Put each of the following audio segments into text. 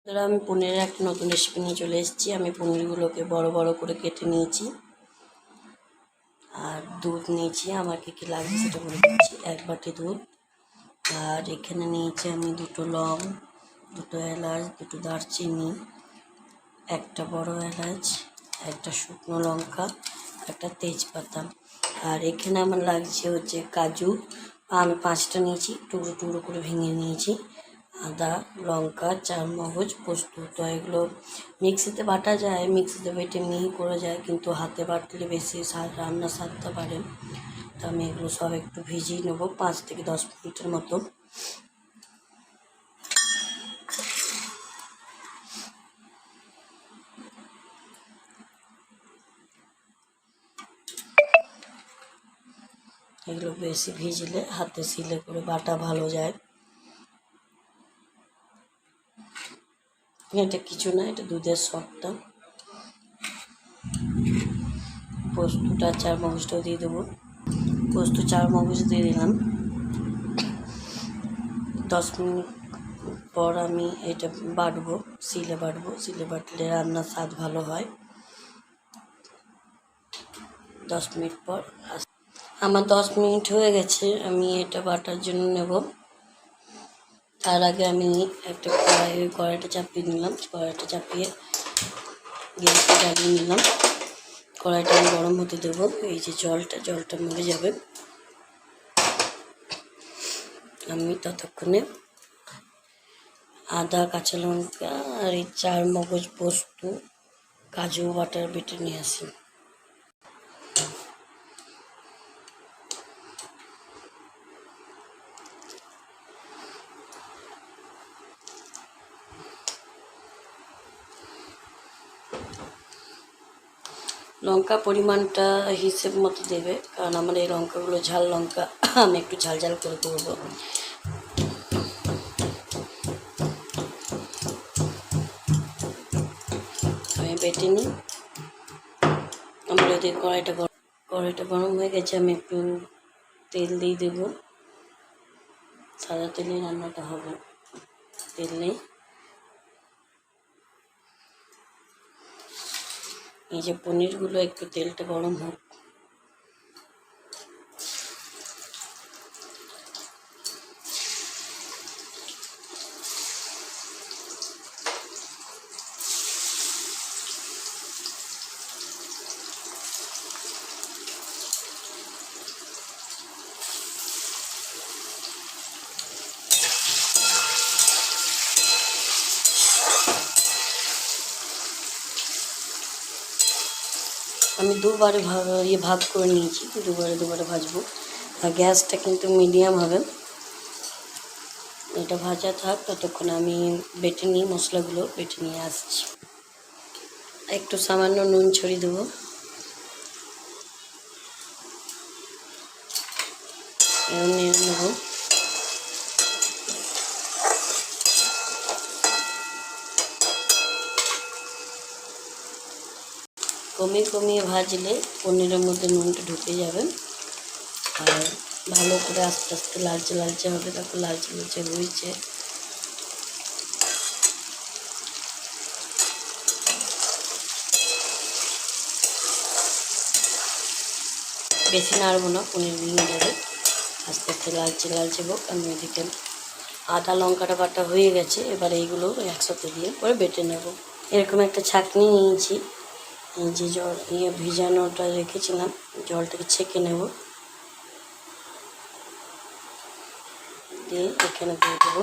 বন্ধুরা, আমি পনিরের একটা নতুন রেসিপি নিয়ে চলে এসেছি। আমি পনিরগুলোকে বড় বড় করে কেটে নিয়েছি আর দুধ নিয়েছি। আমার কী লাগবে সেটা বলে দিচ্ছি। 1 বাটি দুধ, আর এখানে নিয়েছি আমি 2টো লং, 2টো এলাচ, 2টো দারচিনি, একটা বড় এলাচ, একটা শুকনো লঙ্কা, একটা তেজপাতা। আর এখানে আমার লাগছে হচ্ছে কাজু। আমি 5টা নিয়েছি, টুকরো টুকরো করে ভেঙে নিয়েছি। আদা, লঙ্কা, চারমগজ, পোস্ত। তো এগুলো মিক্সিতে বাটা যায়, মিক্সিতে বেটে মিহি করে যায়, কিন্তু হাতে বাটলে বেশি রান্নার স্বাদটা বাড়ে। তো আমি এগুলো সব একটু ভিজিয়ে নেবো 5 থেকে 10 মিনিটের মতো। এগুলো বেশি ভিজলে হাতে শিলে করে বাটা ভালো যায়। এটা কিছু না, এটা দুধের সরটা। পোস্তটা, চারমগজটাও দিয়ে দেবো। পোস্ত, চারমগজ দিয়ে দিলাম। 10 মিনিট পর আমি এটা বাটবো, শিলে বাটবো। শিলে বাটলে রান্নার স্বাদ ভালো হয়। 10 মিনিট পর আমার 10 মিনিট হয়ে গেছে। আমি এটা বাটার জন্য নেব। তার আগে আমি একটা কড়াইটা চাপিয়ে নিলাম। কড়াইটা চাপিয়ে গ্যাসটা জ্বালিয়ে নিলাম। কড়াইটা আমি গরম হতে দেবো। এই যে জলটা মরে যাবে। আমি ততক্ষণে আদা, কাঁচা লঙ্কা আর এই চারমগজ, পোস্ত, কাজু বাটার বেটে নিয়ে আসি। লঙ্কা পরিমাণটা হিসেব মতো দেবে, কারণ আমার এই লঙ্কাগুলো ঝাল লঙ্কা। আমি একটু ঝাল ঝাল করে করবো। আমি বেটে নিই। আমার যদি কড়াইটা গরম হয়ে গেছে, আমি একটু তেল দিয়ে দেবো। সাদা তেলে রান্নাটা হবে। তেল নেই। এই যে পনিরগুলো একটু তেলটা গরম হোক। আমি দুবারে ভাগ করে নিয়েছি, দুবারে ভাজবো। আর গ্যাসটা কিন্তু মিডিয়াম হবে। এটা ভাজা থাক, ততক্ষণ আমি মশলাগুলো বেটে নিয়ে আসছি। একটু সামান্য নুন ছড়িয়ে দেবো। নিয়ে নেবো। কমিয়ে ভাজলে পনিরের মধ্যে নুনটা ঢুকে যাবে। আর ভালো করে আস্তে আস্তে লালচে হবে। তারপর লালচে হয়েছে। বেশি নাড়বো না, পনির ভেঙে যাবে। আস্তে আস্তে লালচে হোক। আমি এদিকে আদা লঙ্কাটা বাটা হয়ে গেছে। এবার এইগুলো একসাথে দিয়ে পরে বেটে নেব। এরকম একটা ছাঁকনি নিয়েছি। এই যে ভিজানোটা রেখেছিলাম, জলটাকে ছেঁকে নেব। দিয়ে এখানে দিয়ে দেবো।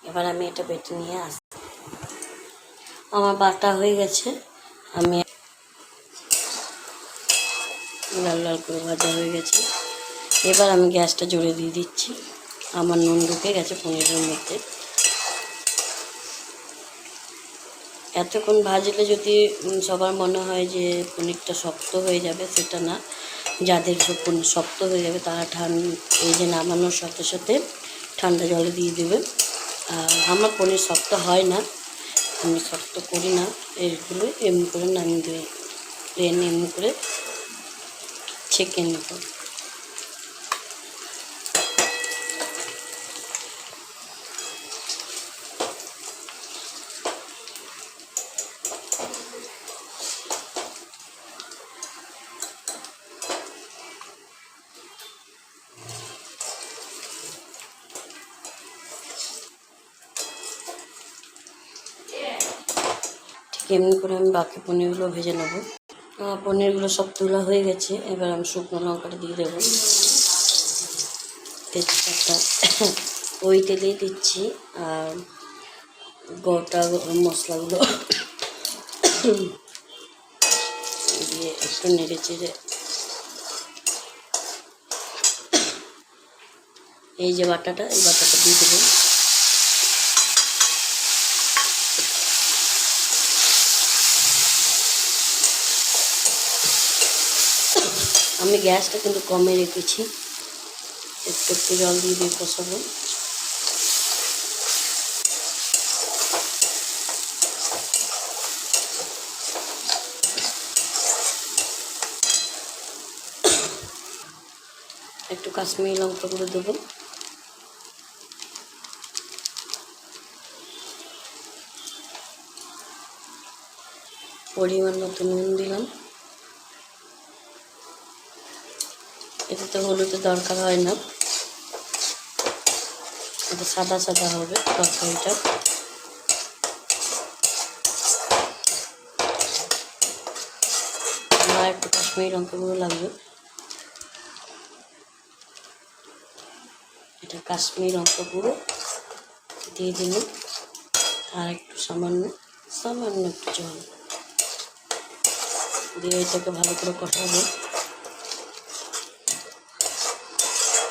এবার আমি এটা বেটে নিয়ে আসি। আমার বাটা হয়ে গেছে। আমি লাল করে ভাজা হয়ে গেছে। এবার আমি গ্যাসটা জোরে দিয়ে দিচ্ছি। আমার নুন ঢুকে গেছে পনিরের মধ্যে। এতক্ষণ ভাজলে যদি সবার মনে হয় যে পনিরটা শক্ত হয়ে যাবে, সেটা না। যাদের পনির শক্ত হয়ে যাবে তারা এই যে নামানোর সাথে সাথে ঠান্ডা জলে দিয়ে দেবে। আর আমার পনির শক্ত হয় না, আমি শক্ত করি না, এইগুলো এমনি করে নামিয়ে দেবে, প্লেন এমনি করে ছেঁকে নেব। ঠিক এমনি করে আমি বাকি পনিরগুলো ভেজে নেব। পনিরগুলো সব তোলা হয়ে গেছে, এবার আমি শুকনো লঙ্কাটা দিয়ে দেবো। তেজপাতা ওই তেলেই দিচ্ছি, আর গোটা মশলাগুলো দিয়ে একটু নেড়ে চেড়ে এই যে বাটাটা, এই বাটাটা দিয়ে দেবো। আমি গ্যাসটা কিন্তু কমে রেখেছি, একটু একটু জল দিয়ে দিয়ে কষাবো। একটু কাশ্মীরি লঙ্কা গুঁড়ো দেবো, পরিমাণ মতো নুন দিলাম। এতে তো হলুদের দরকার হয় না, এটা সাদা সাদা হবে তরকারিটা। আমার একটু কাশ্মীরি লঙ্কা গুঁড়ো লাগবে, এটা কাশ্মীরি লঙ্কা গুঁড়ো দিয়ে দিলাম। আর একটু সামান্য সামান্য একটু জল দিয়ে এটাকে ভালো করে কষাবো,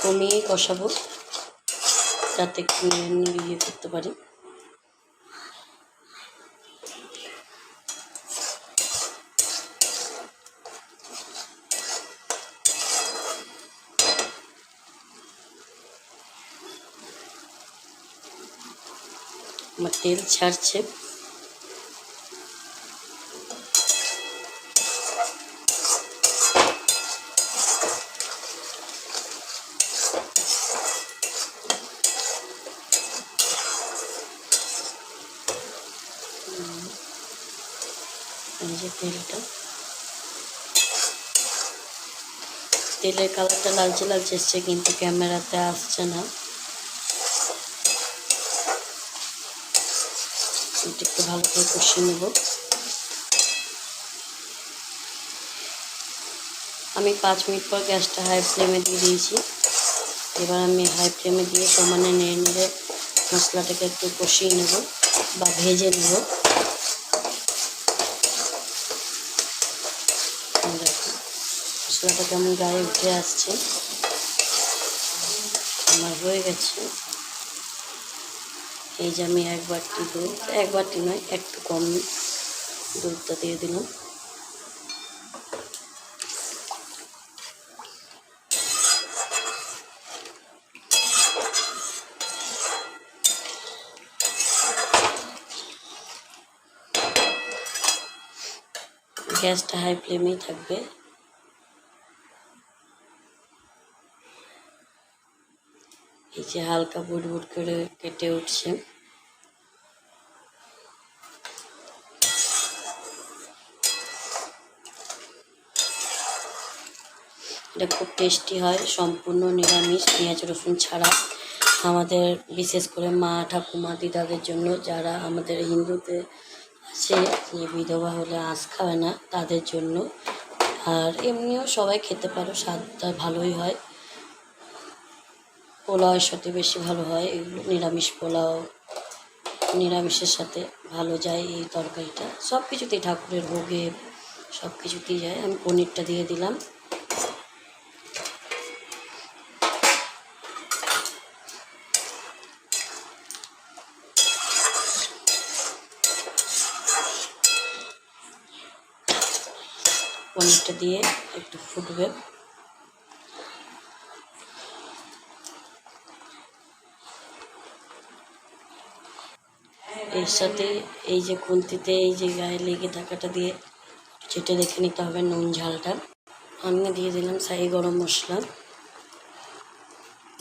কমিয়ে কষাবো যাতে একটু ইয়ে করতে পারি। আমার তেল ছাড়ছে, এই যে তেলের কালারটা লালচে লালচে এসছে, কিন্তু ক্যামেরাতে আসছে না। এটা একটু ভালো করে কষিয়ে নেব। আমি 5 মিনিট পর গ্যাসটা হাই ফ্লেমে দিয়ে দিয়েছি। এবার আমি হাই ফ্লেমে দিয়ে সমানে নেড়ে নেড়ে মশলাটাকে একটু কষিয়ে নেব বা ভেজে নেব। দেখো মশলাটা কেমন গায়ে উঠে আসছে, আমার হয়ে গেছে। এই যে আমি 1 বাটি দুধ, 1 বাটি নয় একটু কম দুধটা দিয়ে দিলাম। গ্যাসটা হাই ফ্লেমেই থাকবে। এই যে হালকা বুট বুট করে কেটে উঠছে, এটা খুব টেস্টি হয়, সম্পূর্ণ নিরামিষ, পেঁয়াজ রসুন ছাড়া। আমাদের বিশেষ করে মা ঠাকুমা দিদাদের জন্য, যারা আমাদের হিন্দুতে আছে যে বিধবা হলে আঁশ খাবে না, তাদের জন্য। আর এমনিও সবাই খেতে পারো, স্বাদটা ভালোই হয়। পোলাওয়ের সাথে বেশি ভালো হয় এগুলো, নিরামিষ পোলাও নিরামিষের সাথে ভালো যায় এই তরকারিটা। সব কিছুতেই, ঠাকুরের ভোগে সব কিছুতেই যায়। আমি পনিরটা দিয়ে দিলাম। পনিরটা দিয়ে একটু ফুটবে, এর সাথে এই যে খুন্তিতে এই যে গায়ে লেগে থাকাটা দিয়ে চেটে রেখে নিতে হবে নুন ঝালটা। আমি দিয়ে দিলাম শাহি গরম মশলা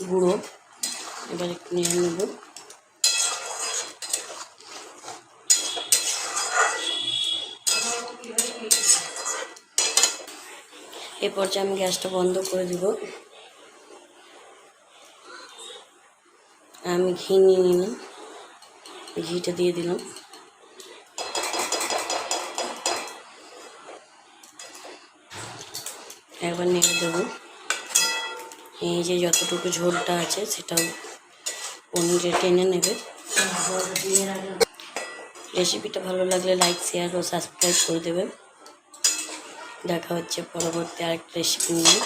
গুঁড়ো, এবার একটু নিয়ে নেব। এ পর্যায়ে আমি গ্যাসটা বন্ধ করে দিব। আমি ঘি নিয়ে নিলাম, ঘিটা দিয়ে দিলাম। একবার নেড়ে দেবো। এই যে যতটুকু ঝোলটা আছে সেটাও পনিরে টেনে নেবে। রেসিপিটা ভালো লাগলে লাইক, শেয়ার ও সাবস্ক্রাইব করে দেবে। দেখা হচ্ছে পরবর্তী আরেকটা রেসিপি নিয়ে।